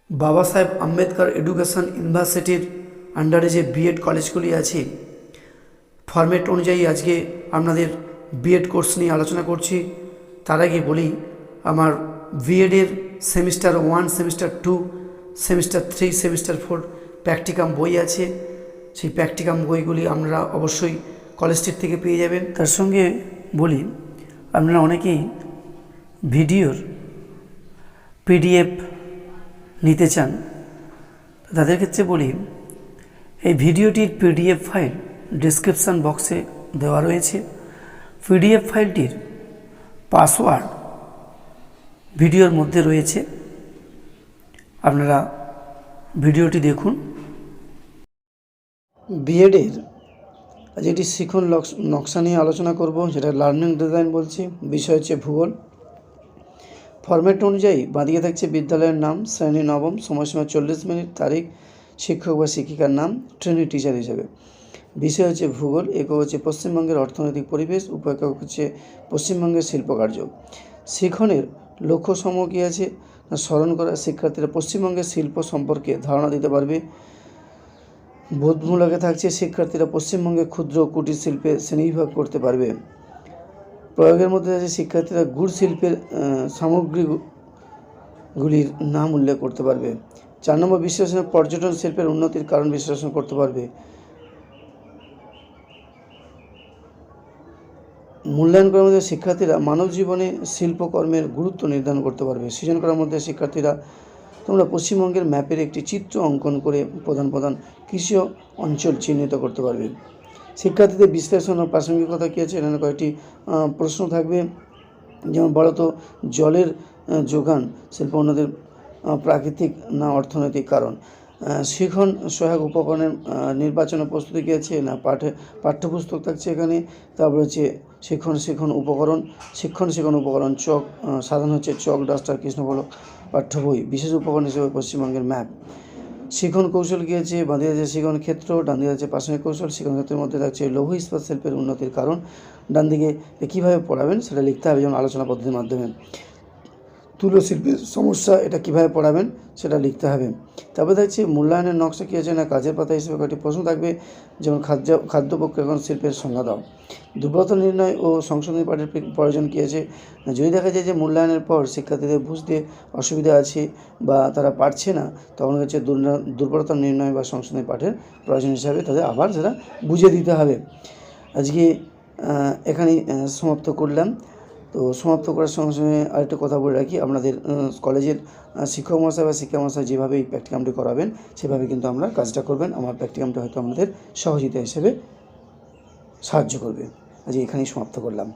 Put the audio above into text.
বাবা সাহেব আম্বেদকর এডুকেশন ইউনিভার্সিটির আন্ডারে যে বিএড কলেজগুলি আছে, ফরম্যাট অনুযায়ী আজকে আপনাদের বিএড কোর্স নিয়ে আলোচনা করছি। তার আগে বলি, আমার বিএডের semester 1, semester 2, semester 3, semester 4 practicum বই আছে। সেই প্র্যাকটিকাম বইগুলি আপনারা অবশ্যই কলেজটির থেকে পেয়ে যাবেন। তার সঙ্গে বলি, আপনারা অনেকেই ভিডিওর পিডিএফ নিতে চান, তাদের ক্ষেত্রে বলি, এই ভিডিওটির পিডিএফ ফাইল ডেসক্রিপশান বক্সে দেওয়া রয়েছে। পিডিএফ ফাইলটির পাসওয়ার্ড ভিডিওর মধ্যে রয়েছে, আপনারা ভিডিওটি দেখুন। বিএডের আজ একটি শিখন নকশা নিয়ে আলোচনা করব, যেটা লার্নিং ডিজাইন বলছি। বিষয় হচ্ছে ভূগোল। ফরম্যাট অনুযায়ী বাঁদিকে থাকছে বিদ্যালয়ের নাম, শ্রেণী নবম, সময়সীমা 40 মিনিট, তারিখ, শিক্ষক বা শিক্ষিকার নাম, ট্রেনিং টিচার হিসেবে। বিষয় হচ্ছে ভূগোল। একক হচ্ছে পশ্চিমবঙ্গের অর্থনৈতিক পরিবেশ, উপ-একক হচ্ছে পশ্চিমবঙ্গের শিল্পকার্য। শিখনের লক্ষ্য সমূহ কী আছে না, স্মরণ করা, শিক্ষার্থীরা পশ্চিমবঙ্গের শিল্প সম্পর্কে ধারণা দিতে পারবে। বোধমূলকে থাকছে শিক্ষার্থীরা পশ্চিমবঙ্গে ক্ষুদ্র কুটির শিল্পে শ্রেণীবিভাগ করতে পারবে। প্রয়োগের মধ্যে আছে শিক্ষার্থীরা গুড় শিল্পের সামগ্রীগুলির নাম উল্লেখ করতে পারবে। 4 নম্বর বিশ্লেষণে পর্যটন শিল্পের উন্নতির কারণ বিশ্লেষণ করতে পারবে। মূল্যায়ন করার মধ্যে শিক্ষার্থীরা মানব জীবনে শিল্পকর্মের গুরুত্ব নির্ধারণ করতে পারবে। সৃজন করার মধ্যে শিক্ষার্থীরা তোমরা পশ্চিমবঙ্গের ম্যাপের একটি চিত্র অঙ্কন করে প্রধান প্রধান কৃষি অঞ্চল চিহ্নিত করতে পারবে। শিক্ষার্থীদের বিশ্লেষণ ও প্রাসঙ্গিকতা কী আছে, এখানে কয়েকটি প্রশ্ন থাকবে। যেমন বলতো, জলের যোগান শিল্প উন্নতির প্রাকৃতিক না অর্থনৈতিক কারণ। শিখন সহায়ক উপকরণের নির্বাচন ও প্রস্তুতি কী আছে না, পাঠ্যপুস্তক থাকছে এখানে। তারপরে হচ্ছে শিখন উপকরণ চক, সাধারণ হচ্ছে চক, ডাস্টার, কৃষ্ণফলক। পাঠ্য বই বিশেষ উপকরণ হিসেবে পশ্চিমবঙ্গের ম্যাপ। শিখন কৌশল কী আছে, বাঁদিকে আছে শিখন ক্ষেত্র, ডান দিকে আছে প্রাসঙ্গিক কৌশল। শিখন ক্ষেত্রের মধ্যে থাকছে লৌহ ইস্পাত শিল্পের উন্নতির কারণ। ডান দিকে কীভাবে পড়াবেন সেটা লিখতে হবে, যেমন আলোচনা পদ্ধতির মাধ্যমে। তুলো শিল্পের সমস্যা, এটা কীভাবে পড়াবেন সেটা লিখতে হবে। তারপরে দেখছি মূল্যায়নের নকশা কী আছে না, কাজের পাতা হিসেবে কয়েকটি প্রশ্ন থাকবে, যেমন খাদ্য প্রক্রিয়াকরণ শিল্পের সংজ্ঞা দাও। দুর্বলতা নির্ণয় ও সংশোধনী পাঠের প্রয়োজন কী আছে, যদি দেখা যায় যে মূল্যায়নের পর শিক্ষার্থীদের বুঝতে অসুবিধা আছে বা তারা পারছে না, তখন হচ্ছে দুর্বলতা নির্ণয় বা সংশোধনী পাঠের প্রয়োজন হিসাবে তাদের আবার সেটা বুঝিয়ে দিতে হবে। আজকে এখানেই সমাপ্ত করলাম। তো সমাপ্ত করার সঙ্গে সঙ্গে আরেকটা কথা বলে রাখি, আপনাদের কলেজের শিক্ষক মহাশয় বা শিক্ষা মহাশয় যেভাবে এই প্র্যাকটিকামটি করাবেন সেভাবে কিন্তু আমরা কাজটা করবেন। আমার প্র্যাকটিকামটা হয়তো আমাদের সহযোগিতা হিসেবে সাহায্য করবে। আজকে এখানেই সমাপ্ত করলাম।